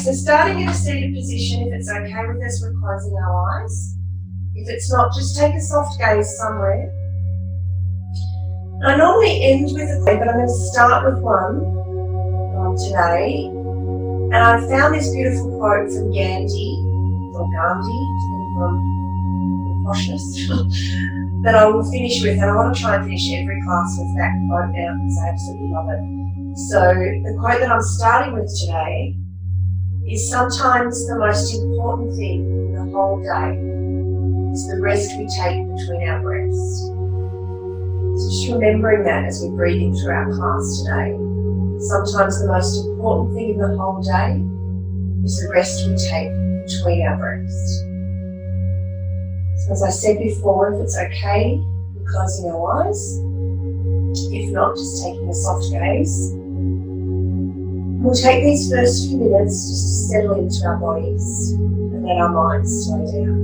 so starting in a seated position, if it's okay with us, we're closing our eyes. If it's not, just take a soft gaze somewhere. I normally end with a quote, but I'm going to start with one today. And I found this beautiful quote from Gandhi, or Gandhi, depending on the poshness, that I will finish with. And I want to try and finish every class with that quote now because I absolutely love it. So the quote that I'm starting with today is, sometimes the most important thing in the whole day is the rest we take between our breaths. So just remembering that as we're breathing through our class today. Sometimes the most important thing in the whole day is the rest we take between our breaths. So as I said before, if it's okay, we're closing our eyes. If not, just taking a soft gaze. We'll take these first few minutes just to settle into our bodies and let our minds slow down.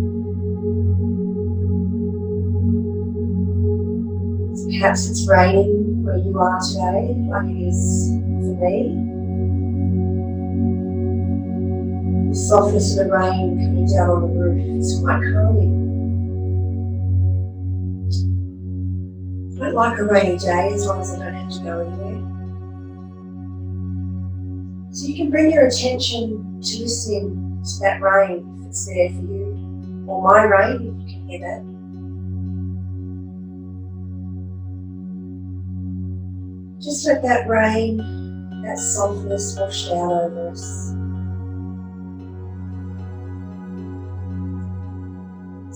Perhaps it's raining where you are today, like it is for me. The softness of the rain coming down on the roof is quite calming. I don't like a rainy day as long as I don't have to go anywhere. So you can bring your attention to listening to that rain if it's there for you, or my rain if you can hear that. Just let that rain, that softness wash down over us.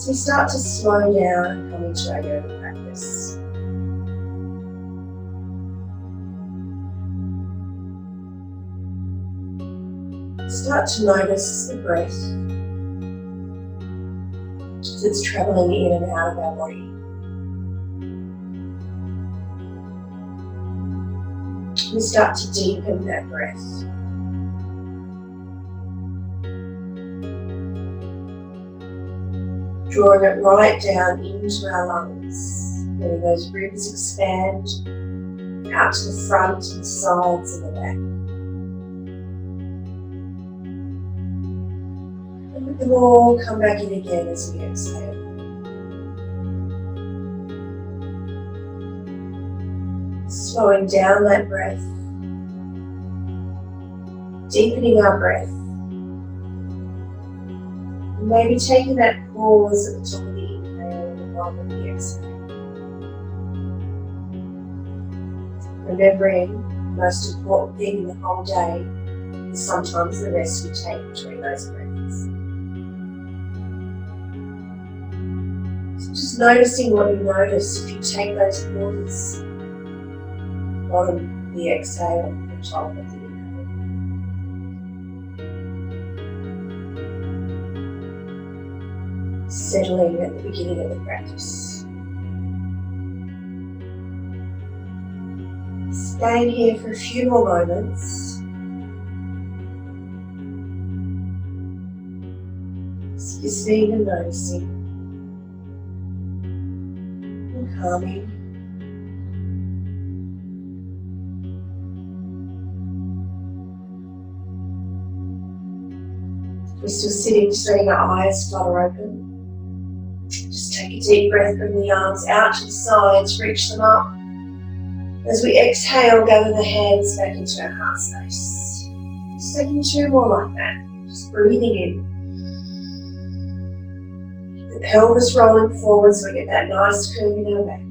So we start to slow down and come into our yoga practice. Start to notice the breath as it's travelling in and out of our body. We start to deepen that breath. Drawing it right down into our lungs, letting those ribs expand out to the front and sides and the back. And let them all come back in again as we exhale. Slowing down that breath, deepening our breath, and maybe taking that pause at the top of the inhale and the bottom of the exhale. Remembering the most important thing in the whole day is sometimes the rest we take between those breaths. So just noticing what you notice if you take those pauses. Bottom of the exhale and top of the inhale. Settling at the beginning of the practice. Staying here for a few more moments. Just listening and noticing. And calming. We're still sitting, just letting our eyes flutter open. Just take a deep breath, bring the arms out to the sides, reach them up. As we exhale, gather the hands back into our heart space. Just taking 2 more like that. Just breathing in. The pelvis rolling forward so we get that nice curve in our back.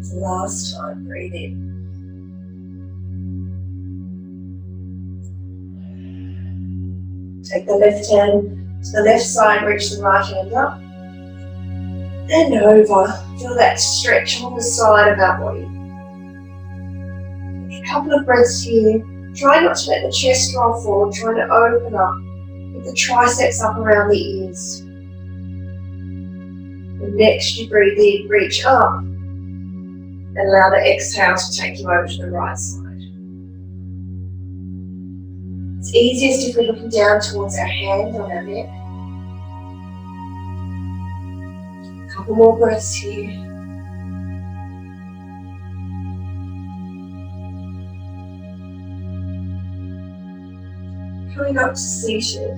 The last time, breathe in. Take the left hand to the left side, reach the right hand up and over. Feel that stretch on the side of our body. A couple of breaths here. Try not to let the chest roll forward, trying to open up. Get the triceps up around the ears. And next you breathe in, reach up and allow the exhale to take you over to the right side. It's easiest if we're looking down towards our hand on our neck. A couple more breaths here. Coming up to seated,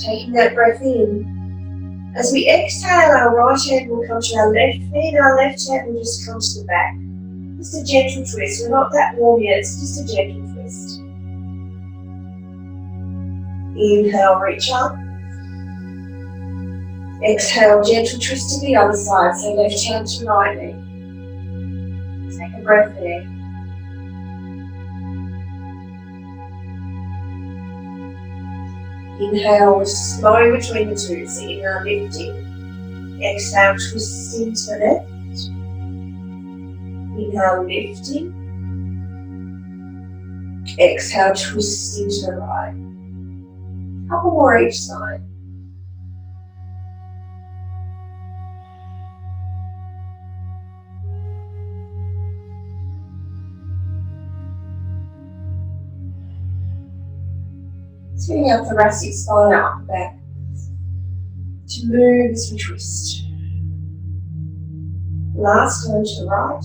taking that breath in. As we exhale, our right hand will come to our left knee and our left hand will just come to the back. Just a gentle twist. We're not that warm yet, it's just a gentle twist. Inhale, reach up. Exhale, gentle twist to the other side, so left hand to right knee. Take a breath there. Inhale, just flowing between the two, so inhale, lifting. Exhale, twisting to the left. Inhale, lifting. Exhale, twisting to the right. Couple more each side. Spinning our thoracic spine up and back to move as we twist. Last turn to the right.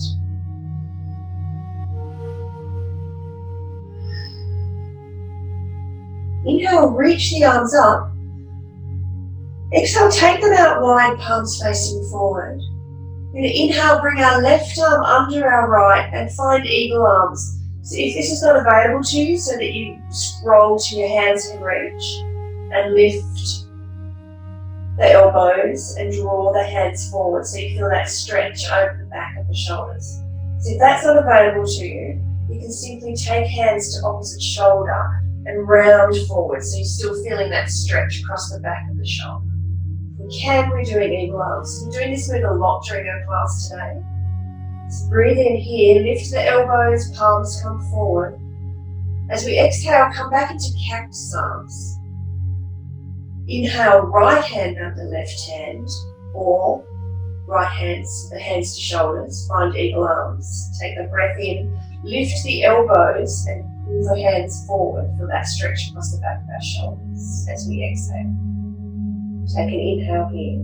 Inhale, reach the arms up. Exhale, take them out wide, palms facing forward. We're going to inhale, bring our left arm under our right and find eagle arms. So if this is not available to you, so that you scroll to your hands can reach and lift the elbows and draw the hands forward so you feel that stretch over the back of the shoulders. So if that's not available to you, you can simply take hands to opposite shoulder and round forward so you're still feeling that stretch across the back of the shoulder. If we can, we're doing eagle arms. We're doing this move a lot during our class today. So breathe in here, lift the elbows, palms come forward. As we exhale, come back into cactus arms. Inhale, right hand under left hand, or right hands, the hands to shoulders, find eagle arms. Take the breath in, lift the elbows and pull the hands forward. Feel that stretch across the back of our shoulders as we exhale. Take an inhale here.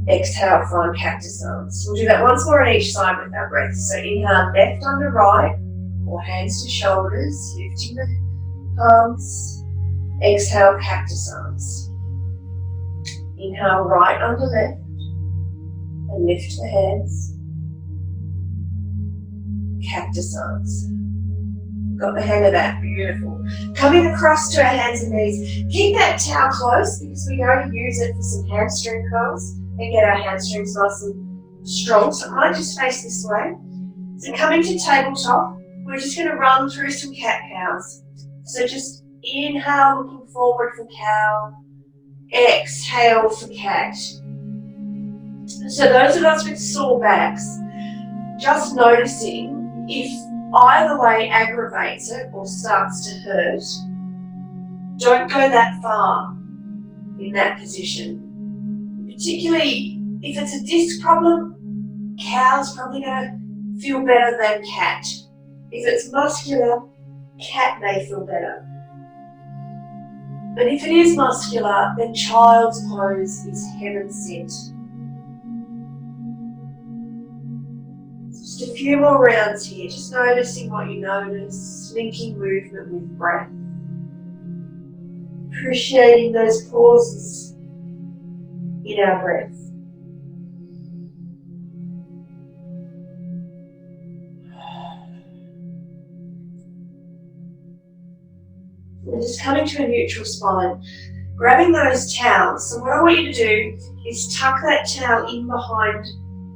Exhale, find cactus arms. We'll do that once more on each side with our breath. So inhale, left under right, or hands to shoulders, lifting the palms. Exhale, cactus arms. Inhale, right under left, and lift the hands. Cactus arms. Got the hang of that, beautiful. Coming across to our hands and knees. Keep that towel close because we're going to use it for some hamstring curls and get our hamstrings nice and strong. So I might just face this way. So coming to tabletop, we're just going to run through some cat-cows. So just inhale, looking forward for cow. Exhale for cat. So those of us with sore backs, just noticing if either way aggravates it or starts to hurt, don't go that far in that position. Particularly if it's a disc problem, cow's probably going to feel better than cat. If it's muscular, cat may feel better. But if it is muscular, then child's pose is heaven sent. Just a few more rounds here, just noticing what you notice, linking movement with breath. Appreciating those pauses in our breath. And just coming to a neutral spine, grabbing those towels. So what I want you to do is tuck that towel in behind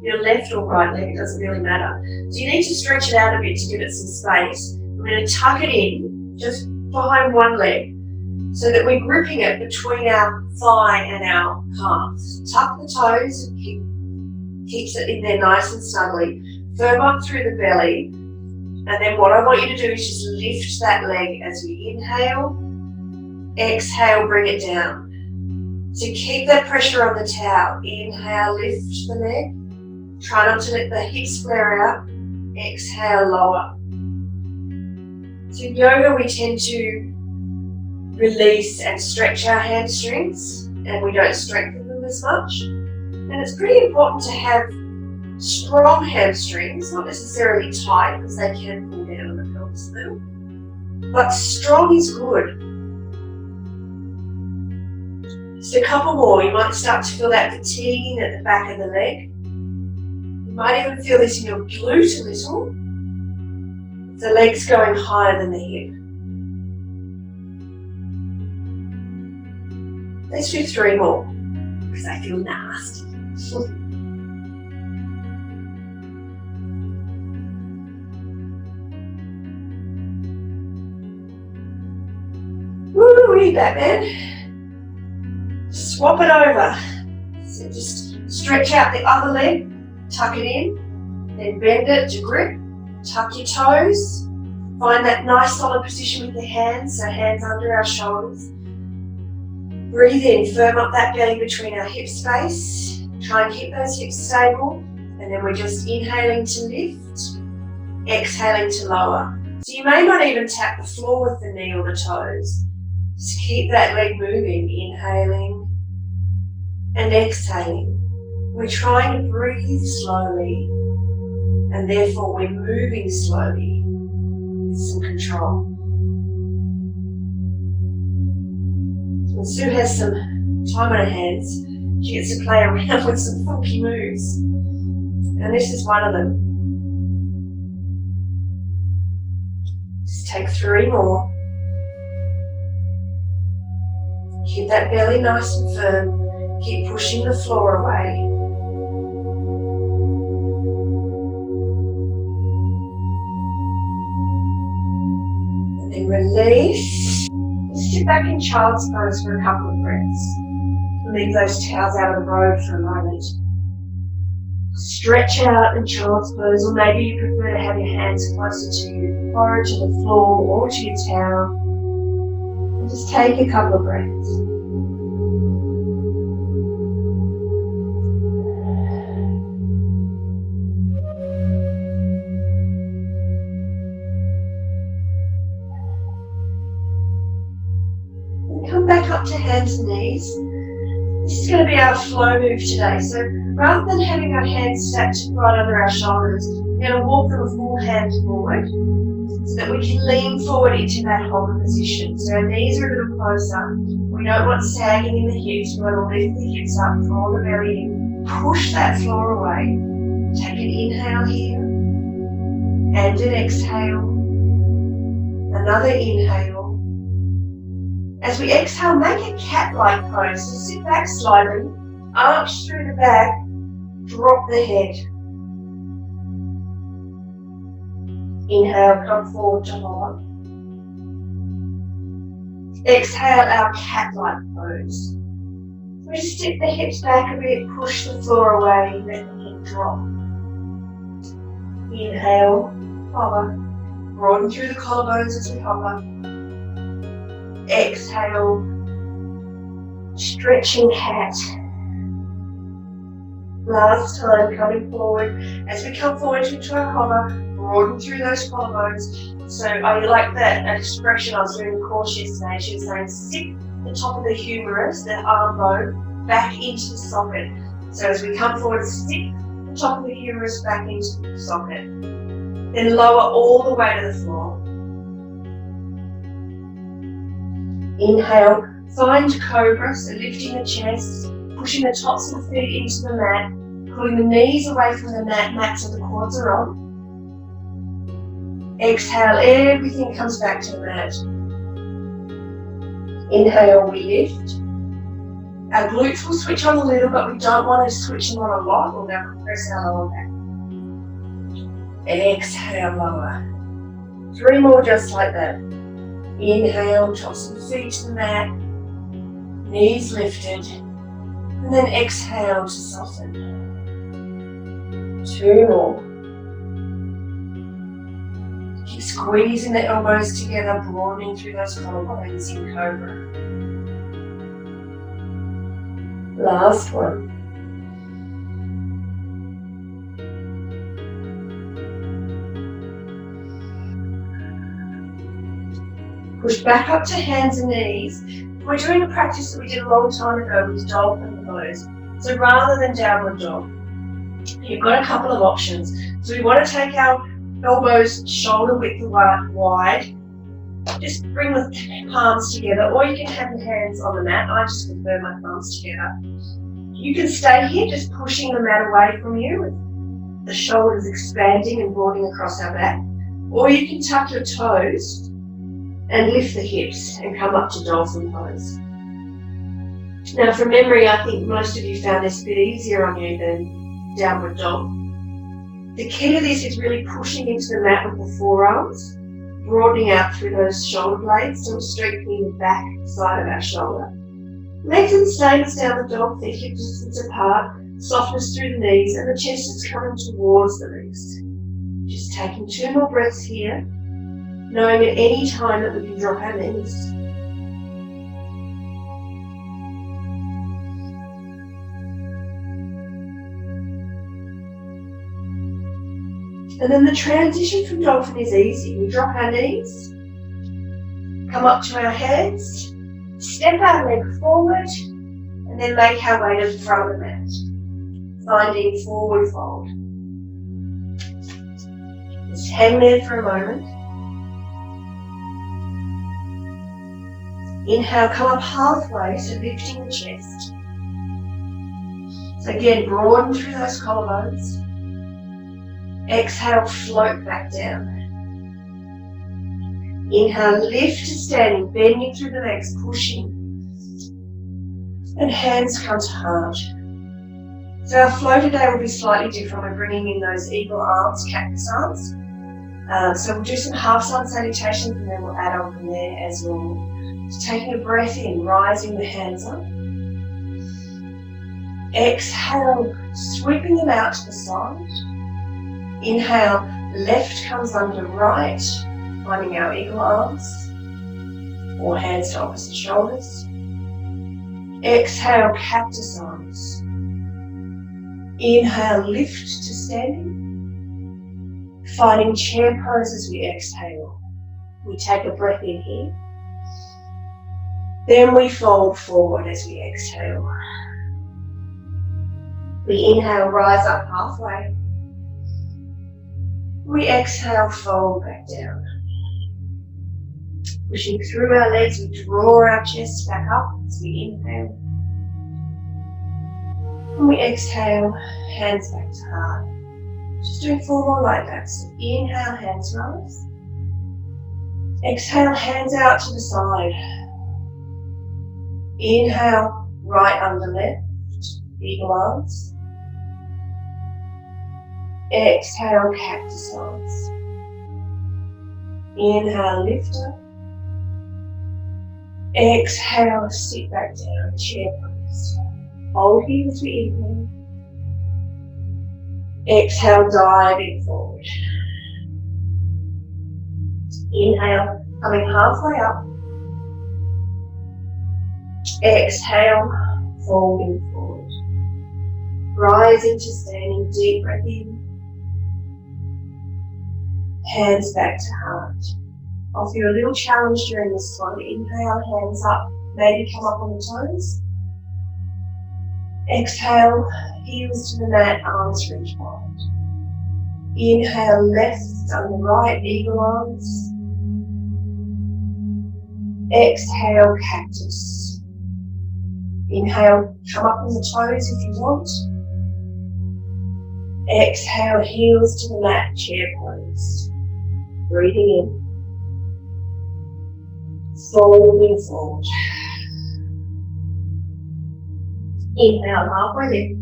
your left or right leg, it doesn't really matter. So you need to stretch it out a bit to give it some space. We're going to tuck it in just behind one leg so that we're gripping it between our thigh and our calves. Tuck the toes and keeps it in there nice and snugly. Firm up through the belly. And then what I want you to do is just lift that leg as we inhale. Exhale, bring it down. So keep that pressure on the towel. Inhale, lift the leg. Try not to let the hips flare out. Exhale, lower. So in yoga, we tend to release and stretch our hamstrings, and we don't strengthen them as much. And it's pretty important to have strong hamstrings, not necessarily tight, because they can pull down on the pelvis a little. but strong is good. Just a couple more. You might start to feel that fatiguing at the back of the leg. You might even feel this in your glute a little. The leg's going higher than the hip. Let's do 3 more, because I feel nasty. Woo-wee, Batman. Swap it over. So just stretch out the other leg, tuck it in, then bend it to grip, tuck your toes, find that nice solid position with your hands, so hands under our shoulders. Breathe in, firm up that belly between our hip space, try and keep those hips stable, and then we're just inhaling to lift, exhaling to lower. So you may not even tap the floor with the knee or the toes. Just keep that leg moving, inhaling and exhaling. We're trying to breathe slowly, and therefore we're moving slowly with some control. So Sue has some time on her hands. She gets to play around with some funky moves, and this is one of them. Just take 3 more. Keep that belly nice and firm. Keep pushing the floor away. And then release. Sit back in child's pose for a couple of breaths. Leave those towels out of the road for a moment. Stretch out in child's pose, or maybe you prefer to have your hands closer to you, or to the floor or to your towel. And just take a couple of breaths. Come back up to hands and knees. This is going to be our flow move today. So rather than having our hands stacked right under our shoulders, we're going to walk them a full hand forward so that we can lean forward into that hover position. So our knees are a little closer. We don't want sagging in the hips. We want to lift the hips up, draw the belly in, push that floor away. Take an inhale here and an exhale. Another inhale. As we exhale, make a cat-like pose. So sit back slightly, arch through the back, drop the head. Inhale, come forward to hover. Exhale, our cat-like pose. So we just stick the hips back a bit, push the floor away, let the head drop. Inhale, hover. Broaden through the collarbones as we hover. Exhale, stretching cat. Last time, coming forward. As we come forward into our hover, broaden through those collarbones. So I like that expression I was doing the course yesterday. She was saying stick the top of the humerus, the arm bone, back into the socket. So as we come forward, stick the top of the humerus back into the socket. Then lower all the way to the floor. Inhale, find cobra, so lifting the chest, pushing the tops of the feet into the mat, pulling the knees away from the mat so the quads are on. Exhale, everything comes back to the mat. Inhale, we lift. Our glutes will switch on a little, but we don't want to switch them on a lot, or they'll compress our lower back. Exhale, lower. 3 more just like that. Inhale, toss the feet to the mat, knees lifted, and then exhale to soften. 2 more. Keep squeezing the elbows together, broadening through those collarbones in cobra. Last one. Push back up to hands and knees. We're doing a practice that we did a long time ago with dog and pose. So rather than downward dog, you've got a couple of options. So we want to take our elbows shoulder width wide, Just bring the palms together, or you can have your hands on the mat. I just prefer my palms together. You can stay here, just pushing the mat away from you, with the shoulders expanding and broadening across our back. Or you can tuck your toes and lift the hips and come up to dolphin pose. Now from memory, I think most of you found this a bit easier on you than downward dog. The key to this is really pushing into the mat with the forearms, broadening out through those shoulder blades, so we're strengthening the back side of our shoulder. Legs are the same as downward dog, feet hip distance apart, softness through the knees, and the chest is coming towards the knees. Just taking 2 more breaths here, knowing at any time that we can drop our knees. And then the transition from dolphin is easy. We drop our knees, come up to our hands, step our leg forward, and then make our way to the front of the mat, finding forward fold. Just hang there for a moment. Inhale, come up halfway, so lifting the chest. So again, broaden through those collarbones. Exhale, float back down. Inhale, lift to standing, bending through the legs, pushing. And hands come to heart. So our flow today will be slightly different. We're bringing in those eagle arms, cactus arms. So we'll do some half sun salutations and then we'll add on from there as normal. Just taking a breath in, rising the hands up. Exhale, sweeping them out to the side. Inhale, left comes under right, finding our eagle arms, or hands to opposite shoulders. Exhale, cactus arms. Inhale, lift to standing, finding chair pose as we exhale. We take a breath in here. Then we fold forward as we exhale. We inhale, rise up halfway. We exhale, fold back down. Pushing through our legs, we draw our chest back up as we inhale. And we exhale, hands back to heart. Just doing 4 more like that. So inhale, hands rise. Exhale, hands out to the side. Inhale, right under left, eagle arms. Exhale, cactus arms. Inhale, lift up. Exhale, sit back down, chair pose. Hold here as we inhale. Exhale, diving forward. Inhale, coming halfway up. Exhale, folding forward. Rising to standing, deep breath in. Hands back to heart. Offer you a little challenge during this one. Inhale, hands up, maybe come up on the toes. Exhale, heels to the mat, arms reach wide. Inhale, left under right, eagle arms. Exhale, cactus. Inhale, come up on the toes if you want. Exhale, heels to the mat, chair pose. Breathing in. Folding forward. Inhale, halfway lift.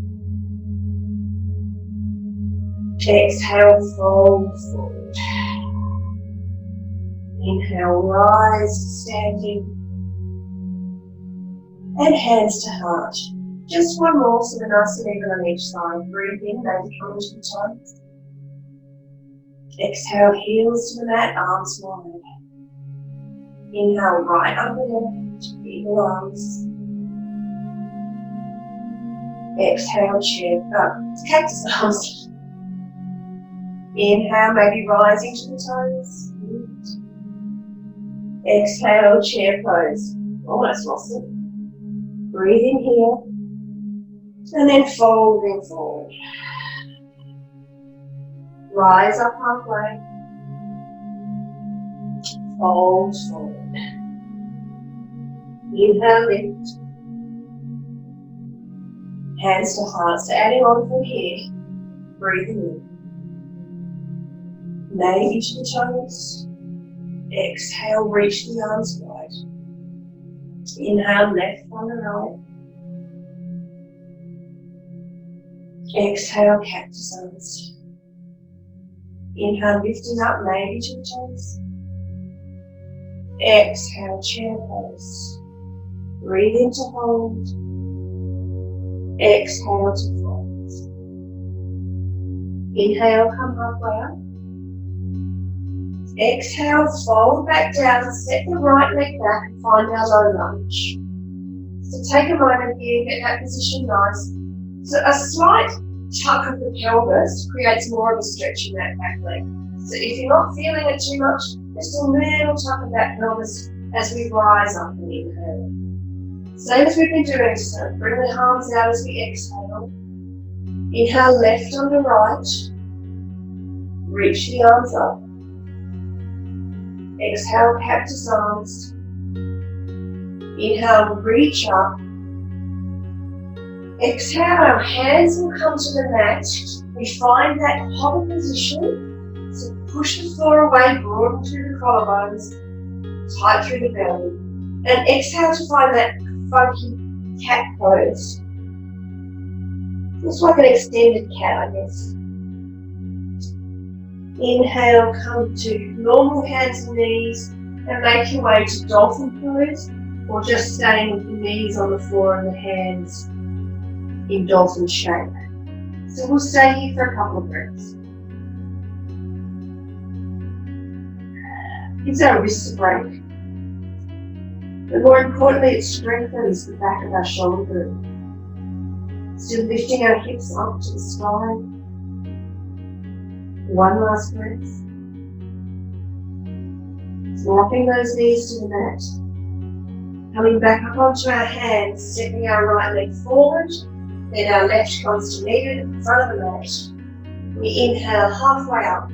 Exhale, fold forward. Inhale, rise to standing. And hands to heart. Just 1 more, so they're nice and even on each side. Breathe in, maybe come into the toes. Exhale, heels to the mat, arms wide. Inhale, right under left, eagle arms. Exhale, cactus arms. Inhale, maybe rising to the toes. Exhale, chair pose. Almost lost it. Breathe in here. And then folding forward. Rise up halfway. Fold forward. Inhale, lift. Hands to heart, so adding on from here. Breathing in. Maybe to the toes. Exhale, reach the arms wide. Inhale, left on the right. Exhale, cactus arms. Inhale, lifting up, maybe to the toes. Exhale, chair pose. Breathe in to hold. Exhale to fold. Inhale, come halfway up. Exhale, fold back down, set the right leg back and find our low lunge. So take a moment here, get that position nice. So a slight tuck of the pelvis creates more of a stretch in that back leg. So if you're not feeling it too much, just a little tuck of that pelvis as we rise up and inhale. Same as we've been doing, so bring the arms out as we exhale. Inhale, left under right. Reach the arms up. Exhale, cactus arms. Inhale, reach up. Exhale, our hands will come to the mat. We find that hover position. So push the floor away, broaden through the collarbones, tight through the belly. And exhale to find that funky cat pose. It's like an extended cat, I guess. Inhale, come to normal hands and knees and make your way to dolphin pose, or just staying with the knees on the floor and the hands in dolphin shape. So we'll stay here for a couple of breaths. Gives our wrists a break. But more importantly, it strengthens the back of our shoulder. Still lifting our hips up to the sky. One last breath. Dropping those knees to the mat. Coming back up onto our hands, stepping our right leg forward. Then our left comes to meet it in front of the mat. We inhale halfway up.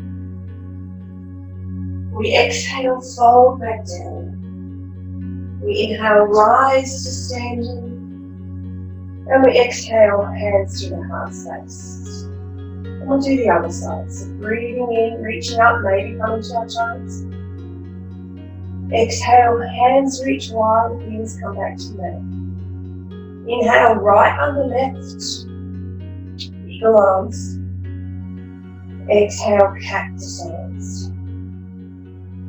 We exhale, fold back down. We inhale, rise to standing. And we exhale, hands to the heart space. And we'll do the other side. So breathing in, reaching up, maybe coming to our toes. Exhale, hands reach wide, knees come back to the mat. Inhale, right under left. Eagle arms. Exhale, cactus arms.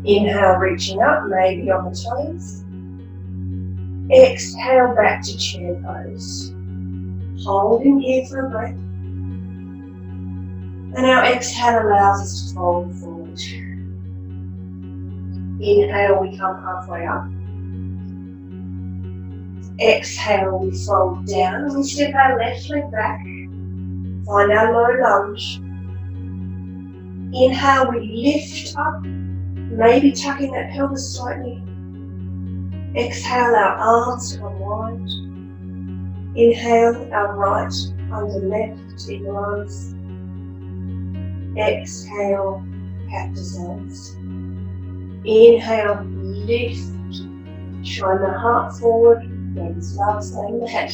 Inhale, reaching up, maybe on the toes. Exhale, back to chair pose. Holding here for a breath. And our exhale allows us to fold forward. Inhale, we come halfway up. Exhale, we fold down and we step our left leg back. Find our low lunge. Inhale, we lift up, maybe tucking that pelvis slightly. Exhale, our arms come wide. Inhale, our right under left, eagle arms. Exhale, cactus arms. Inhale, lift, shine the heart forward. Ladies love saying that.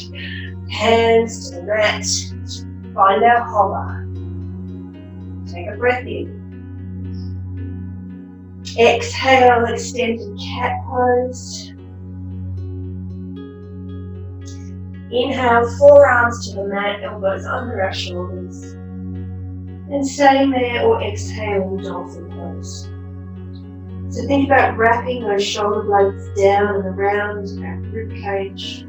Hands to the mat. Find our hover. Take a breath in. Exhale, extended cat pose. Inhale, forearms to the mat, elbows under our shoulders. And staying there or exhaling, dolphin pose. So think about wrapping those shoulder blades down and around our rib cage.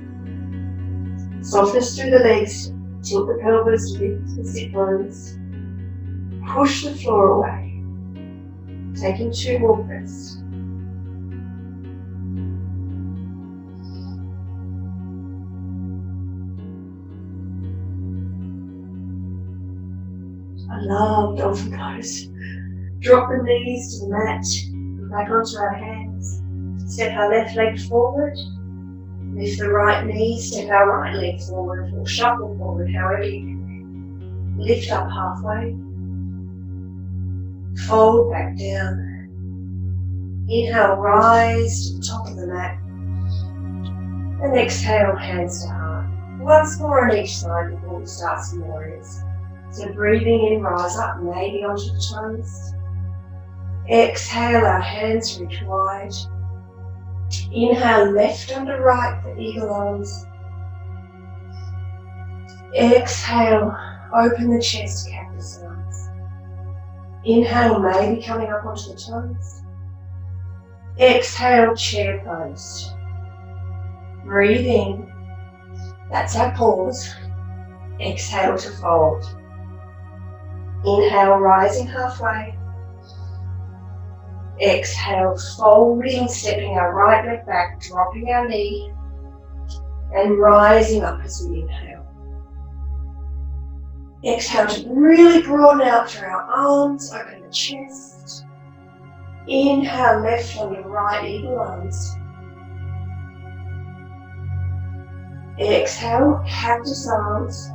Softness through the legs, tilt the pelvis, lift the sit bones. Push the floor away. Taking 2 more breaths. I love dolphin pose. Drop the knees to the mat. Back onto our hands. Step our left leg forward. Lift the right knee, step our right leg forward or shuffle forward, however you can. Lift up halfway. Fold back down. Inhale, rise to the top of the mat. And exhale, hands to heart. Once more on each side before we start some warriors. So breathing in, rise up, maybe onto the toes. Exhale, our hands reach wide. Inhale, left under right for eagle arms. Exhale, open the chest, cactus arms. Inhale, maybe coming up onto the toes. Exhale, chair pose. Breathe in. That's our pause. Exhale to fold. Inhale, rising halfway. Exhale, folding, stepping our right leg back, dropping our knee, and rising up as we inhale. Exhale to really broaden out through our arms, open the chest. Inhale, left under right, eagle arms. Exhale, cactus arms.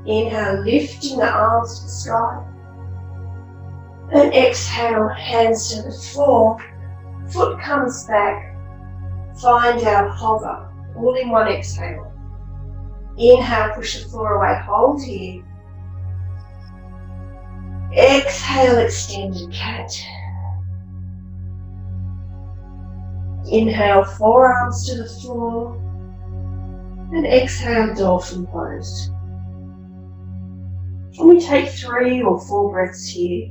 Inhale, lifting the arms to the sky. And exhale, hands to the floor. Foot comes back. Find our hover, all in one exhale. Inhale, push the floor away, hold here. Exhale, extended cat. Inhale, forearms to the floor. And exhale, dolphin pose. And we take 3 or 4 breaths here.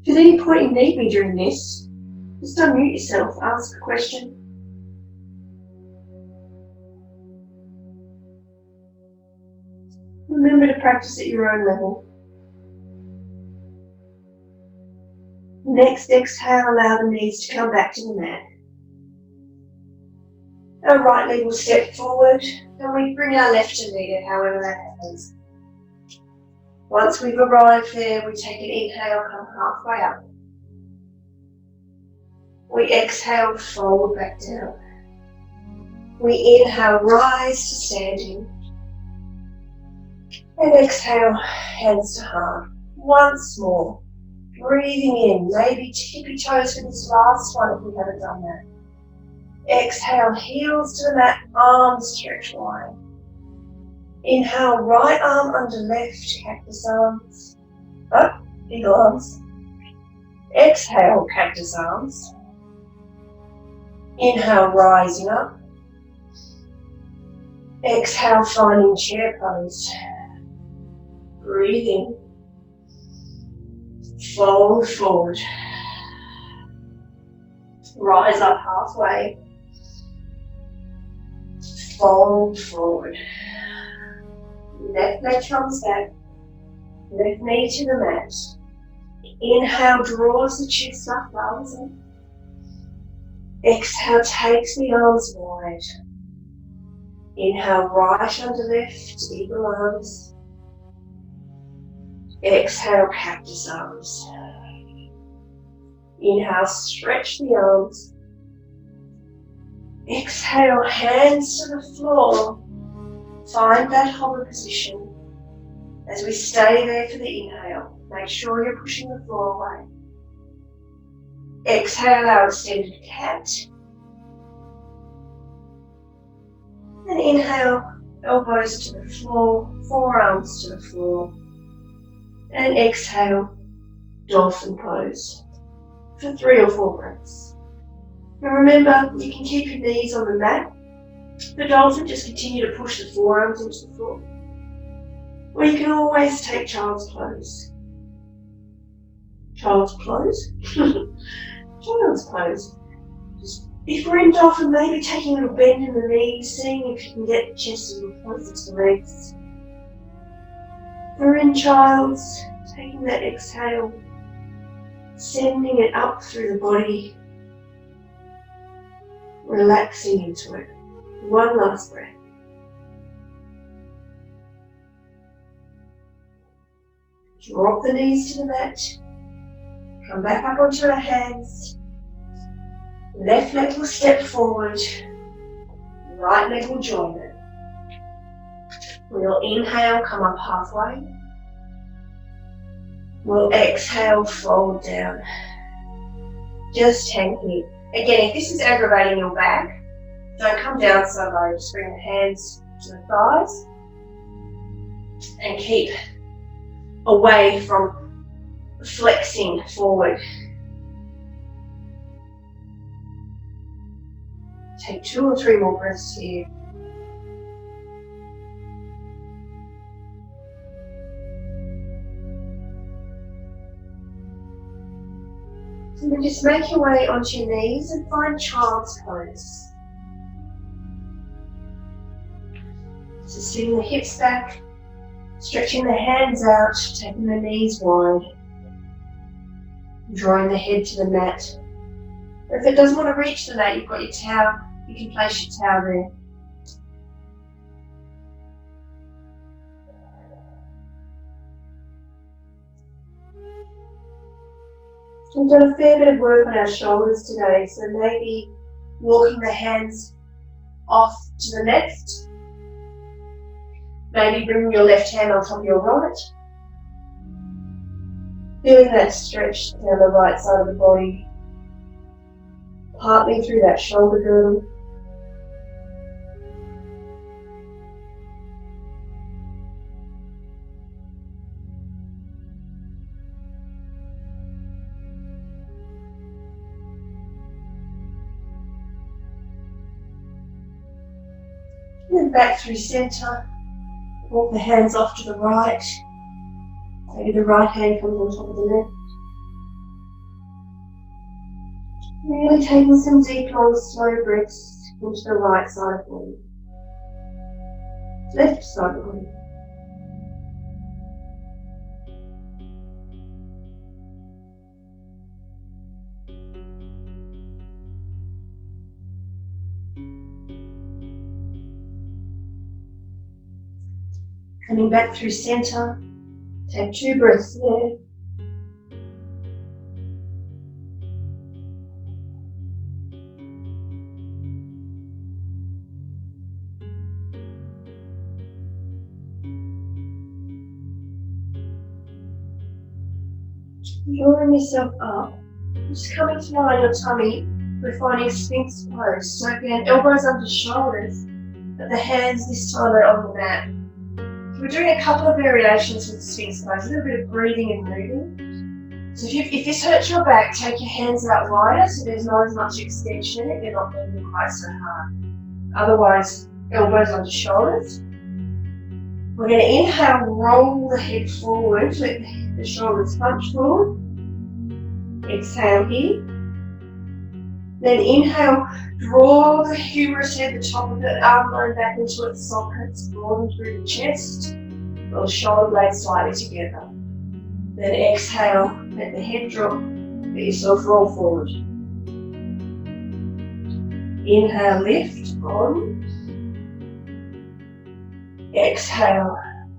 If at any point you need me during this, just unmute yourself, ask a question. Remember to practice at your own level. Next exhale, allow the knees to come back to the mat. Our right leg will step forward and we bring our left to meet it, however that happens. Once we've arrived there, we take an inhale, come halfway up. We exhale, fold back down. We inhale, rise to standing. And exhale, hands to heart. Once more. Breathing in, maybe tippy toes for this last one if we haven't done that. Exhale, heels to the mat, arms stretch wide. Inhale, right arm under left, cactus arms. Up, eagle arms. Exhale, cactus arms. Inhale, rising up. Exhale, finding chair pose. Breathing. Fold forward. Rise up halfway. Fold forward. Left leg comes back. Left knee to the mat. Inhale, draws the chest up, arms in. Exhale, takes the arms wide. Inhale, right under left, eagle arms. Exhale, cactus arms. Inhale, stretch the arms. Exhale, hands to the floor. Find that hover position. As we stay there for the inhale, make sure you're pushing the floor away. Exhale, our extended cat. And inhale, elbows to the floor, forearms to the floor. And exhale, dolphin pose for 3 or 4 breaths. And remember, you can keep your knees on the mat. For dolphin, just continue to push the forearms into the floor. Or you can always take child's pose. Child's pose? Child's pose. Just, if we're in dolphin, maybe taking a little bend in the knees, seeing if you can get the chest a little closer to the legs. If we're in child's, taking that exhale, sending it up through the body, relaxing into it. One last breath. Drop the knees to the mat. Come back up onto our hands. Left leg will step forward. Right leg will join it. We'll inhale, come up halfway. We'll exhale, fold down. Just hang here. Again, if this is aggravating your back, don't come down so low. Just bring the hands to the thighs and keep away from flexing forward. Take 2 or 3 more breaths here. And then just make your way onto your knees and find child's pose. So sitting the hips back, stretching the hands out, taking the knees wide, drawing the head to the mat. Or if it doesn't want to reach the mat, you've got your towel, you can place your towel there. We've done a fair bit of work on our shoulders today, so maybe walking the hands off to the left. Maybe bringing your left hand on top of your right. Feeling that stretch down the right side of the body, partly through that shoulder girdle. And then back through centre. Walk the hands off to the right. Maybe the right hand comes on top of the left. Really taking some deep, long, slow breaths into the right side of the body. Left side of the body. Coming back through centre, take 2 breaths there. Drawing yourself up, just coming to lie on your tummy, we're finding Sphinx pose. So again, elbows under shoulders, but the hands this time are on the mat. We're doing a couple of variations with the Sphinx pose, a little bit of breathing and moving. So if this hurts your back, take your hands out wider so there's not as much extension in it, they're not moving quite so hard. Otherwise, elbows onto shoulders. We're going to inhale, roll the head forward, let the shoulders punch forward. Exhale here. Then inhale, draw the humerus head, the top of the arm bone back into its sockets, broaden through the chest, roll the shoulder blades slightly together. Then exhale, let the head drop, let yourself roll forward. Inhale, lift, on. Exhale,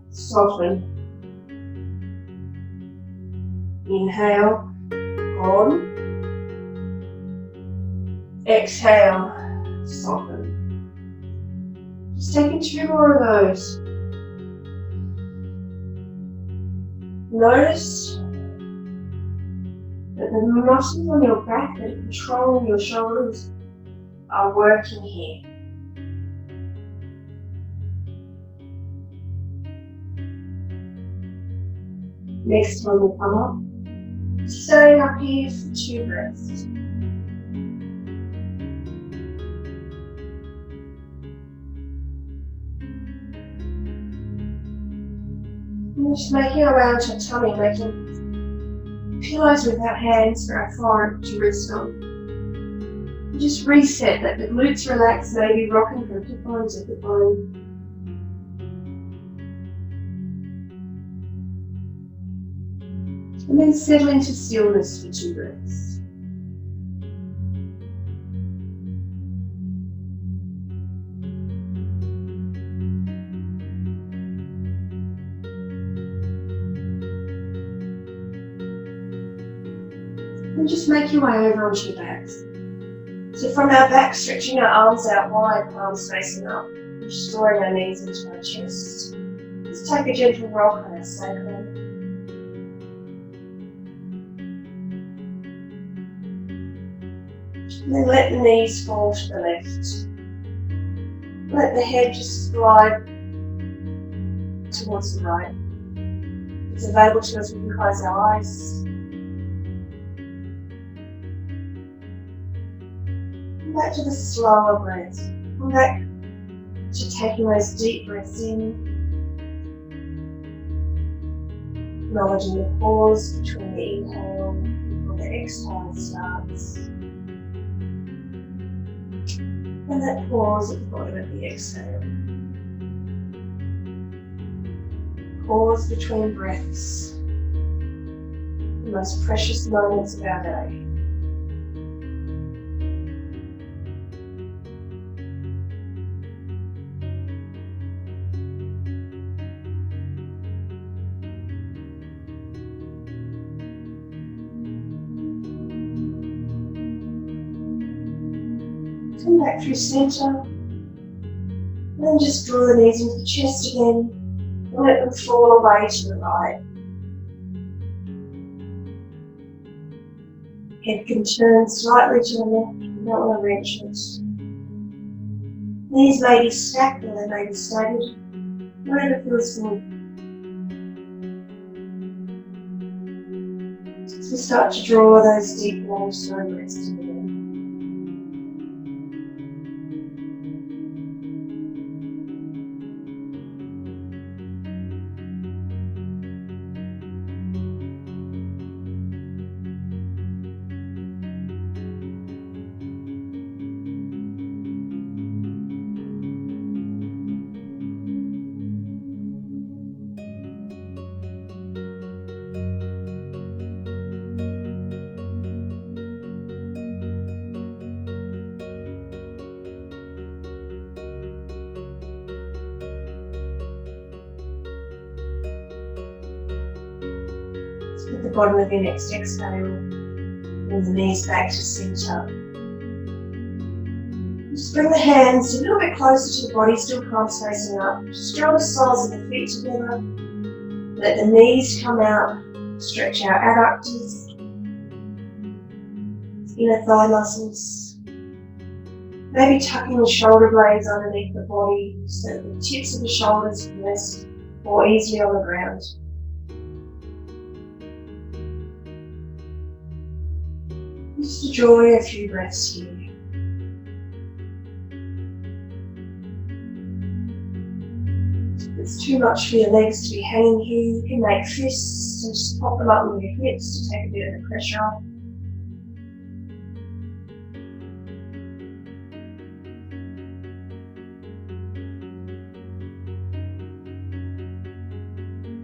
soften. Inhale, on. Exhale, soften. Just taking 2 more of those. Notice that the muscles on your back that are controlling your shoulders are working here. Next time we come up, stay up here for 2 breaths. And just making our way onto our tummy, making pillows with our hands for our forehead to rest on. And just reset, let the glutes relax, maybe rocking from hip bone to hip bone. And then settle into stillness for 2 breaths. And just make your way over onto your backs. So from our back, stretching our arms out wide, palms facing up, restoring our knees into our chest. Just take a gentle rock on our sacrum. And then let the knees fall to the left. Let the head just slide towards the right. If it's available to us, we can close our eyes. Come back to the slower breaths. Come back to taking those deep breaths in. Acknowledging the pause between the inhale and the exhale starts. And that pause at the bottom of the exhale. Pause between breaths. The most precious moments of our day. Come back through centre, and then just draw the knees into the chest again, and let them fall away to the right. Head can turn slightly to the left, you don't want to wrench it. Knees may be stacked or they may be staggered, whatever feels good. As we start to draw those deep, long, slow breaths together. At the bottom of your next exhale, bring the knees back to centre. Just bring the hands a little bit closer to the body, still palms facing up. Just draw the soles of the feet together. Let the knees come out, stretch our adductors, inner thigh muscles. Maybe tucking the shoulder blades underneath the body so that the tips of the shoulders can rest more easily on the ground. Just enjoy a few breaths here. If it's too much for your legs to be hanging here, you can make fists and just pop them up with your hips to take a bit of the pressure off.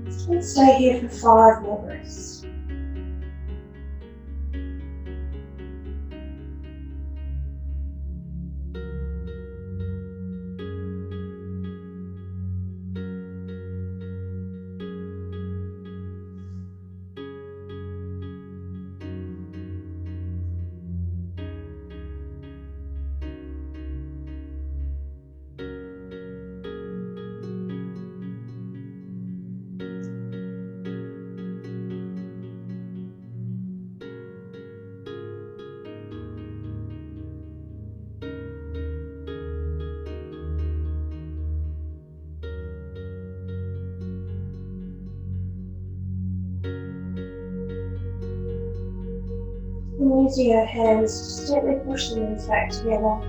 So let's stay here for 5 more breaths. And using your hands, just gently push the knees back together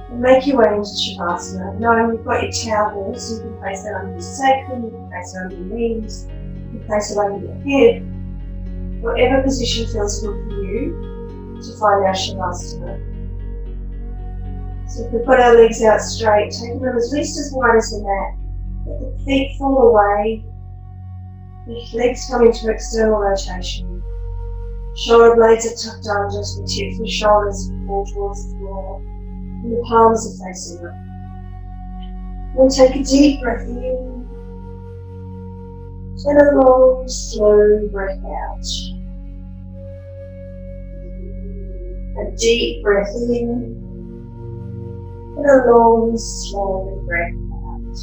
and make your way into Shavasana. Knowing you've got your towel here, so you can place that under your sacrum, you can place it under your knees, you can place it under your head. Whatever position feels good for you to find our Shavasana. So if we've got our legs out straight, taking them at least as wide as the mat. Let the feet fall away, the legs come into external rotation. Shoulder blades are tucked under, so the tips of the shoulders fall towards the floor, and the palms are facing up. We'll take a deep breath in, and a long, slow breath out. A deep breath in, and a long, slow breath out.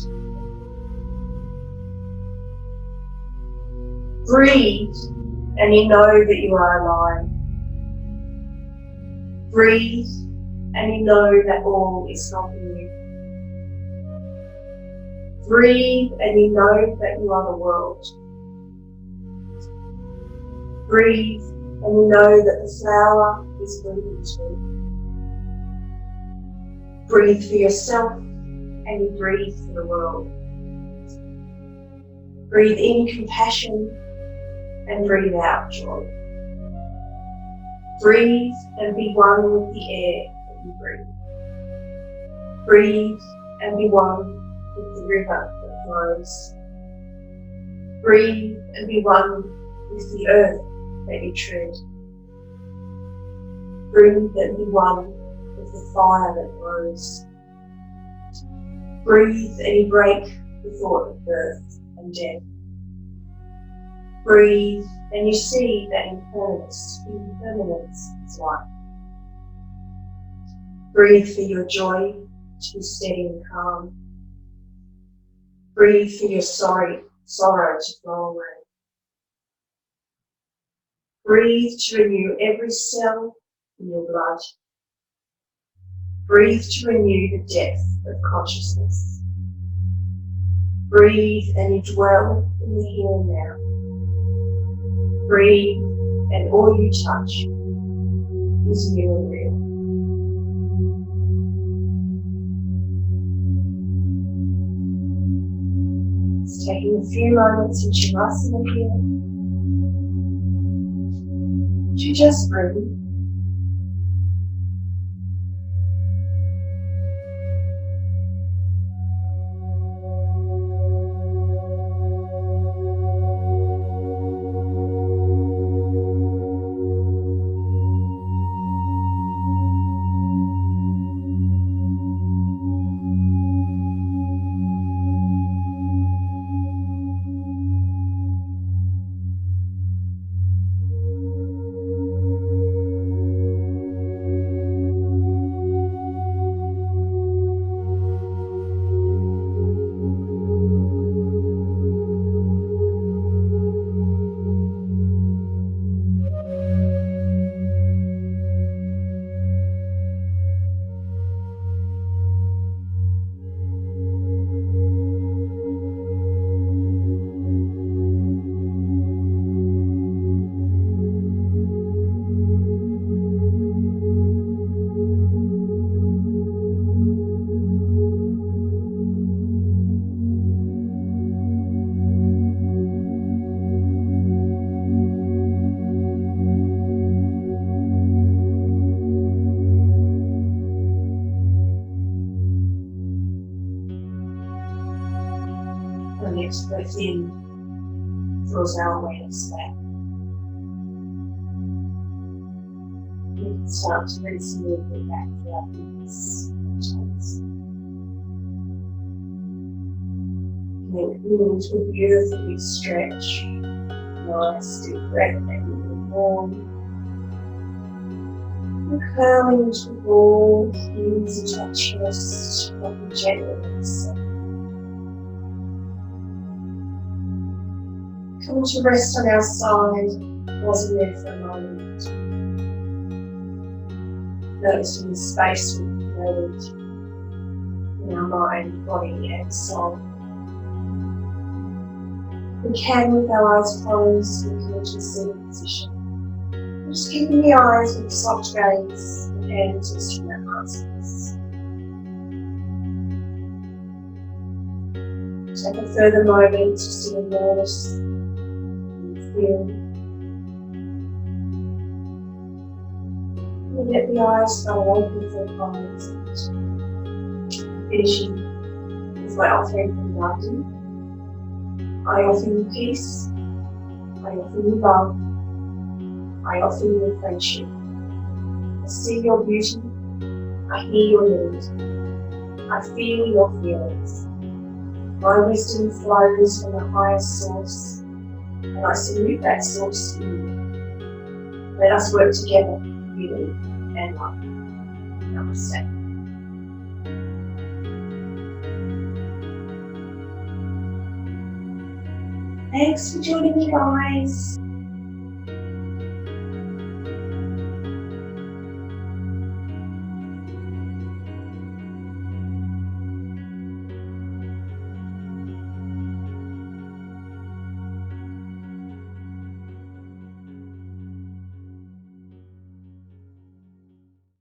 Breathe, and you know that you are alive. Breathe, and you know that all is helping you. Breathe, and you know that you are the world. Breathe, and you know that the flower is breathing too. Breathe for yourself, and you breathe for the world. Breathe in compassion, and breathe out joy. Breathe and be one with the air that you breathe. Breathe and be one with the river that flows. Breathe and be one with the earth that you tread. Breathe and be one with the fire that grows. Breathe and you break the thought of birth and death. Breathe and you see that impermanence is life. Breathe for your joy to be steady and calm. Breathe for your sorrow to flow away. Breathe to renew every cell in your blood. Breathe to renew the depth of consciousness. Breathe and you dwell in the here and now. Breathe and all you touch is new and real. It's taking a few moments in Shavasana here to just breathe. The next breath in draws our awareness back. We can start to bring some movement back to our hips and toes. Make room to a beautiful big stretch. Nice deep breath that you can warm. And curling into a ball, knees into our chest, rocking gently with the sun. Come to rest on our side, pausing there for a moment. Noticing the space we've created in our mind, body and soul. We can, with our eyes closed, look into a seated position. And just keeping the eyes with a soft gaze and hands resting our hearts. Take a further moment just to notice and feel. And let the eyes start open for a moment. Finishing with my offering from London. I offer you peace, I offer you love, I offer you friendship. I see your beauty, I hear your need, I feel your feelings. My wisdom flows from the highest source, and I salute that source to you. Let us work together, unity and love. Namaste. Thanks for joining me, guys.